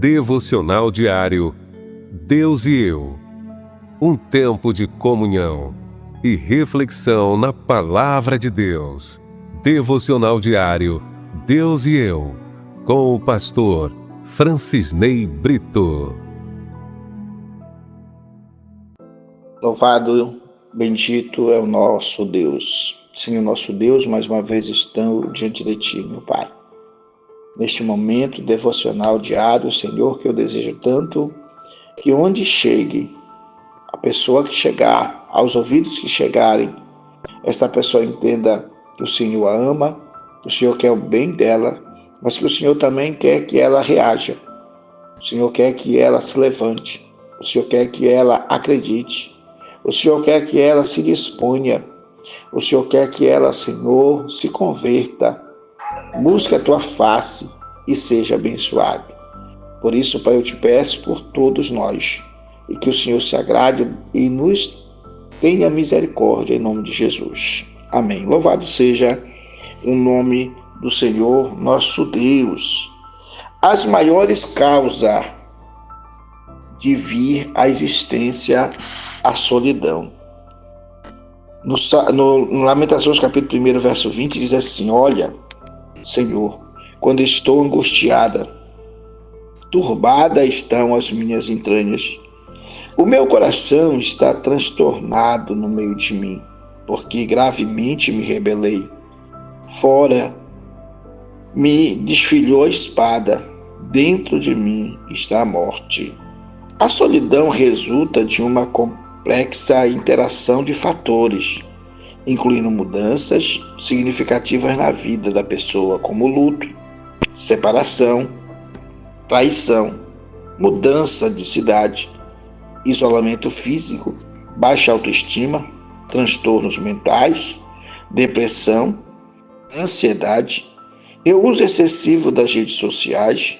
Devocional diário Deus e eu. Um tempo de comunhão e reflexão na Palavra de Deus. Devocional diário Deus e eu, com o pastor Francisney Brito. Louvado, bendito é o nosso Deus. Senhor nosso Deus, mais uma vez estou diante de Ti, meu Pai. Neste momento devocional diário, Senhor, que eu desejo tanto que onde chegue, a pessoa que chegar, aos ouvidos que chegarem, essa pessoa entenda que o Senhor a ama, que o Senhor quer o bem dela, mas que o Senhor também quer que ela reaja. O Senhor quer que ela se levante. O Senhor quer que ela acredite. O Senhor quer que ela se disponha. O Senhor quer que ela, Senhor, se converta. Busque a tua face e seja abençoado. Por isso, Pai, eu te peço por todos nós, e que o Senhor se agrade e nos tenha misericórdia em nome de Jesus. Amém. Louvado seja o nome do Senhor, nosso Deus. As maiores causas de vir à existência a solidão. No Lamentações, capítulo 1, verso 20, diz assim: olha, Senhor, quando estou angustiada, turbada estão as minhas entranhas. O meu coração está transtornado no meio de mim, porque gravemente me rebelei. Fora me desfilhou a espada, dentro de mim está a morte. A solidão resulta de uma complexa interação de fatores, incluindo mudanças significativas na vida da pessoa, como luto, separação, traição, mudança de cidade, isolamento físico, baixa autoestima, transtornos mentais, depressão, ansiedade, e o uso excessivo das redes sociais,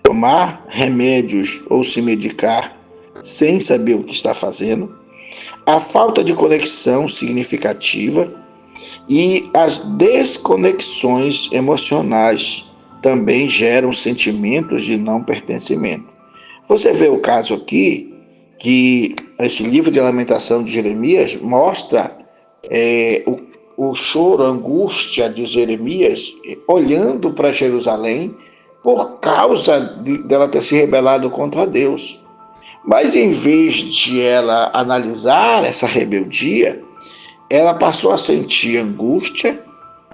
tomar remédios ou se medicar sem saber o que está fazendo, a falta de conexão significativa e as desconexões emocionais também geram sentimentos de não pertencimento. Você vê o caso aqui, que esse livro de Lamentação de Jeremias mostra o choro, a angústia de Jeremias olhando para Jerusalém por causa dela ter se rebelado contra Deus. Mas em vez de ela analisar essa rebeldia, ela passou a sentir angústia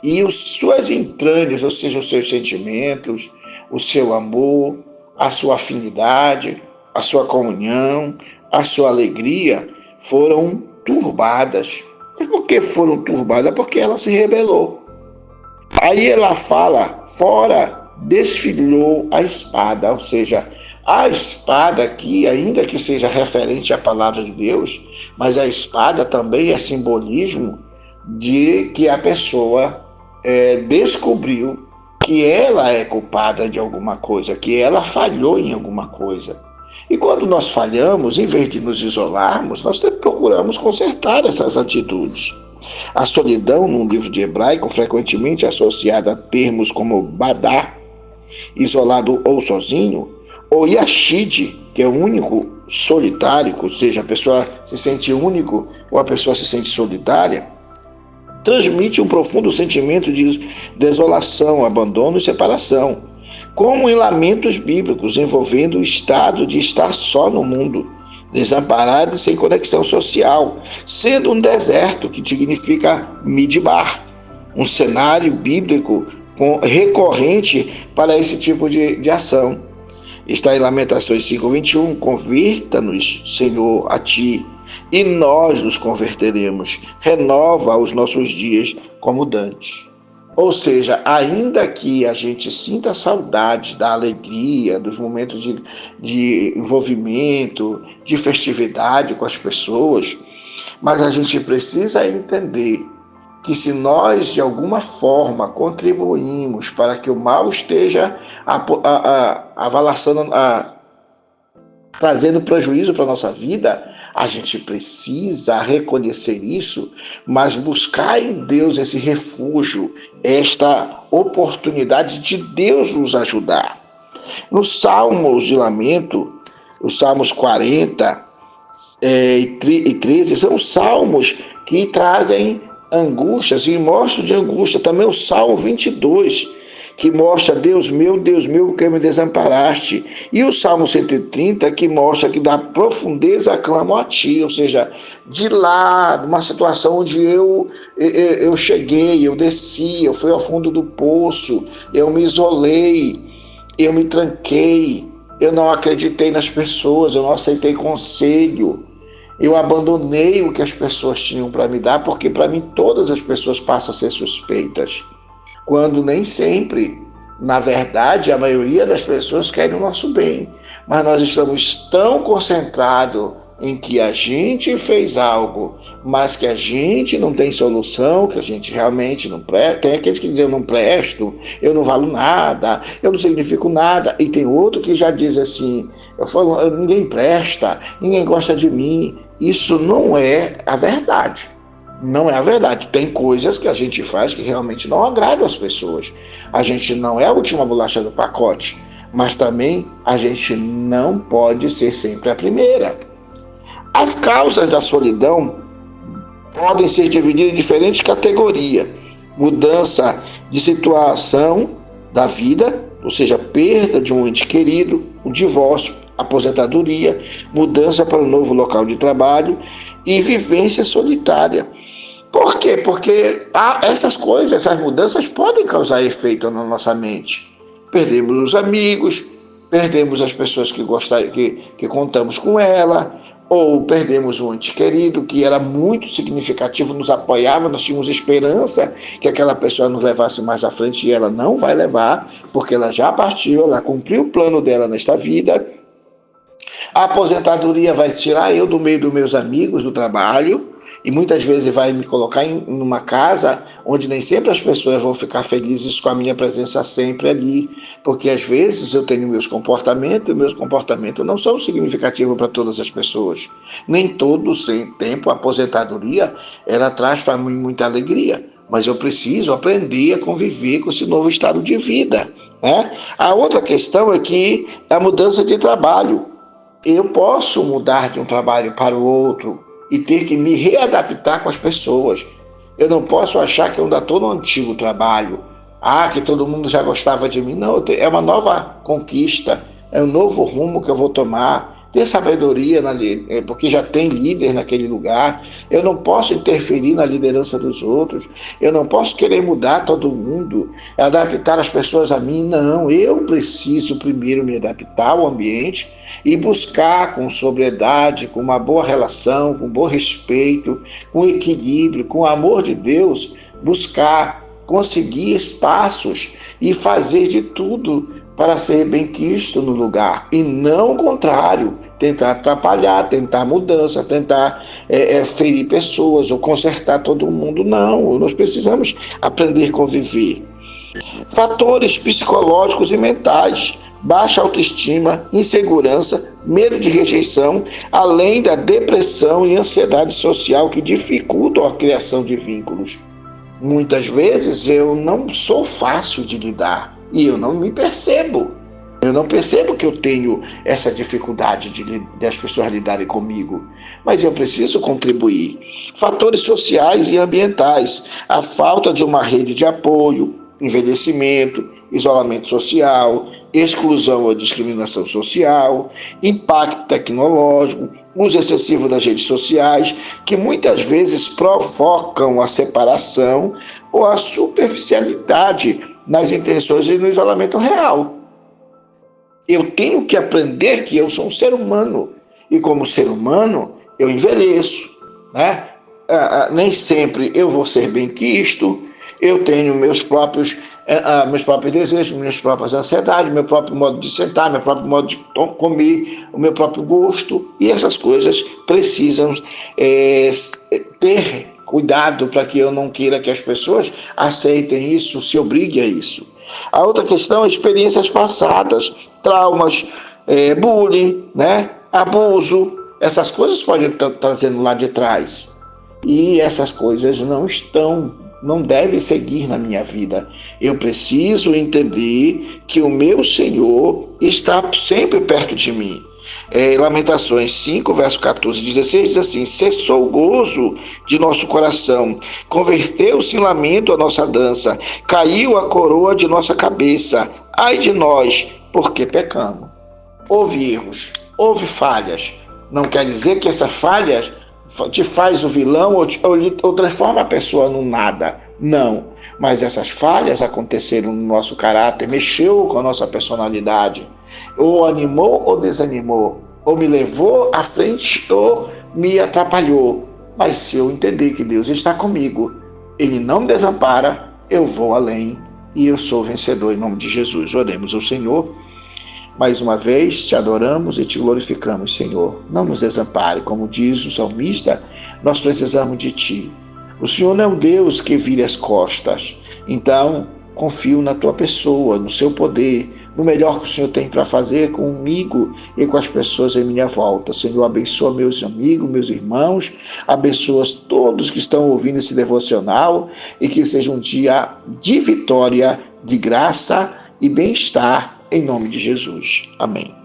e as suas entranhas, ou seja, os seus sentimentos, o seu amor, a sua afinidade, a sua comunhão, a sua alegria foram turbadas. Mas por que foram turbadas? Porque ela se rebelou. Aí ela fala, fora desfilou a espada, ou seja, a espada aqui, ainda que seja referente à palavra de Deus, mas a espada também é simbolismo de que a pessoa descobriu que ela é culpada de alguma coisa, que ela falhou em alguma coisa. E quando nós falhamos, em vez de nos isolarmos, nós procuramos consertar essas atitudes. A solidão, no livro de hebraico, frequentemente associada a termos como badá, isolado ou sozinho, ou yashid, que é o único solitário, ou seja, a pessoa se sente único ou a pessoa se sente solitária, transmite um profundo sentimento de desolação, abandono e separação, como em lamentos bíblicos envolvendo o estado de estar só no mundo, desamparado e sem conexão social, sendo um deserto, que significa midbar, um cenário bíblico recorrente para esse tipo de ação. Está em Lamentações 5:21, converta-nos, Senhor, a Ti, e nós nos converteremos, renova os nossos dias como dantes. Ou seja, ainda que a gente sinta saudade da alegria, dos momentos de envolvimento, de festividade com as pessoas, mas a gente precisa entender que se nós, de alguma forma, contribuímos para que o mal esteja trazendo prejuízo para a nossa vida, a gente precisa reconhecer isso, mas buscar em Deus esse refúgio, esta oportunidade de Deus nos ajudar. Nos Salmos de Lamento, os Salmos 40 e 13, são salmos que trazem angústias e mostram de angústia. Também o Salmo 22, que mostra: Deus meu, por que me desamparaste? E o Salmo 130, que mostra que da profundeza clamo a ti, ou seja, de lá, numa situação onde eu cheguei, eu desci, eu fui ao fundo do poço, eu me isolei, eu me tranquei, eu não acreditei nas pessoas, eu não aceitei conselho, eu abandonei o que as pessoas tinham para me dar, porque para mim todas as pessoas passam a ser suspeitas, quando nem sempre, na verdade, a maioria das pessoas querem o nosso bem, mas nós estamos tão concentrados em que a gente fez algo, mas que a gente não tem solução, que a gente realmente não presta. Tem aqueles que dizem: eu não presto, eu não valo nada, eu não significo nada, e tem outro que já diz assim: ninguém presta, ninguém gosta de mim. Isso não é a verdade. Não é a verdade. Tem coisas que a gente faz que realmente não agradam as pessoas. A gente não é a última bolacha do pacote, mas também a gente não pode ser sempre a primeira. As causas da solidão podem ser divididas em diferentes categorias: mudança de situação da vida, ou seja, perda de um ente querido, o divórcio, aposentadoria, mudança para um novo local de trabalho e vivência solitária. Por quê? Porque essas coisas, essas mudanças podem causar efeito na nossa mente. Perdemos os amigos, perdemos as pessoas que contamos com ela, ou perdemos um ente querido que era muito significativo, nos apoiava, nós tínhamos esperança que aquela pessoa nos levasse mais à frente, e ela não vai levar, porque ela já partiu, ela cumpriu o plano dela nesta vida. A aposentadoria vai tirar eu do meio dos meus amigos do trabalho, e muitas vezes vai me colocar em uma casa onde nem sempre as pessoas vão ficar felizes com a minha presença sempre ali, porque às vezes eu tenho meus comportamentos, e meus comportamentos não são significativos para todas as pessoas. Nem todo tempo a aposentadoria ela traz para mim muita alegria, mas eu preciso aprender a conviver com esse novo estado de vida, né? A outra questão é que a mudança de trabalho. Eu posso mudar de um trabalho para o outro e ter que me readaptar com as pessoas. Eu não posso achar que eu ainda estou no antigo trabalho, que todo mundo já gostava de mim. Não, é uma nova conquista, é um novo rumo que eu vou tomar. Ter sabedoria, porque já tem líder naquele lugar. Eu não posso interferir na liderança dos outros. Eu não posso querer mudar todo mundo, adaptar as pessoas a mim. Não, eu preciso primeiro me adaptar ao ambiente e buscar com sobriedade, com uma boa relação, com bom respeito, com equilíbrio, com o amor de Deus, buscar conseguir espaços e fazer de tudo para ser benquisto no lugar, e não o contrário, tentar atrapalhar, tentar mudança, tentar ferir pessoas ou consertar todo mundo. Não, nós precisamos aprender a conviver. Fatores psicológicos e mentais: baixa autoestima, insegurança, medo de rejeição, além da depressão e ansiedade social que dificultam a criação de vínculos. Muitas vezes eu não sou fácil de lidar e eu não me percebo. Eu não percebo que eu tenho essa dificuldade de as pessoas lidarem comigo, mas eu preciso contribuir. Fatores sociais e ambientais: a falta de uma rede de apoio, envelhecimento, isolamento social, exclusão ou discriminação social, impacto tecnológico, uso excessivo das redes sociais, que muitas vezes provocam a separação ou a superficialidade nas intenções e no isolamento real. Eu tenho que aprender que eu sou um ser humano, e como ser humano eu envelheço, né? Nem sempre eu vou ser benquisto, eu tenho meus próprios desejos, minhas próprias ansiedades, meu próprio modo de sentar, meu próprio modo de comer, o meu próprio gosto, e essas coisas precisam ter cuidado para que eu não queira que as pessoas aceitem isso, se obriguem a isso. A outra questão é experiências passadas, traumas, bullying, né? Abuso, essas coisas podem estar trazendo lá de trás. E essas coisas não estão não deve seguir na minha vida. Eu preciso entender que o meu Senhor está sempre perto de mim. Lamentações 5, verso 14, 16 diz assim: cessou o gozo de nosso coração, converteu-se em lamento a nossa dança, caiu a coroa de nossa cabeça. Ai de nós, porque pecamos. Houve erros, houve falhas. Não quer dizer que essas falhas te faz o vilão ou transforma a pessoa no nada. Não. Mas essas falhas aconteceram no nosso caráter, mexeu com a nossa personalidade. Ou animou ou desanimou. Ou me levou à frente ou me atrapalhou. Mas se eu entender que Deus está comigo, Ele não me desampara, eu vou além e eu sou vencedor em nome de Jesus. Oremos ao Senhor. Mais uma vez, te adoramos e te glorificamos, Senhor. Não nos desampare, como diz o salmista, nós precisamos de Ti. O Senhor não é um Deus que vire as costas. Então, confio na Tua pessoa, no Seu poder, no melhor que o Senhor tem para fazer comigo e com as pessoas em minha volta. Senhor, abençoa meus amigos, meus irmãos, abençoa todos que estão ouvindo esse devocional e que seja um dia de vitória, de graça e bem-estar, em nome de Jesus. Amém.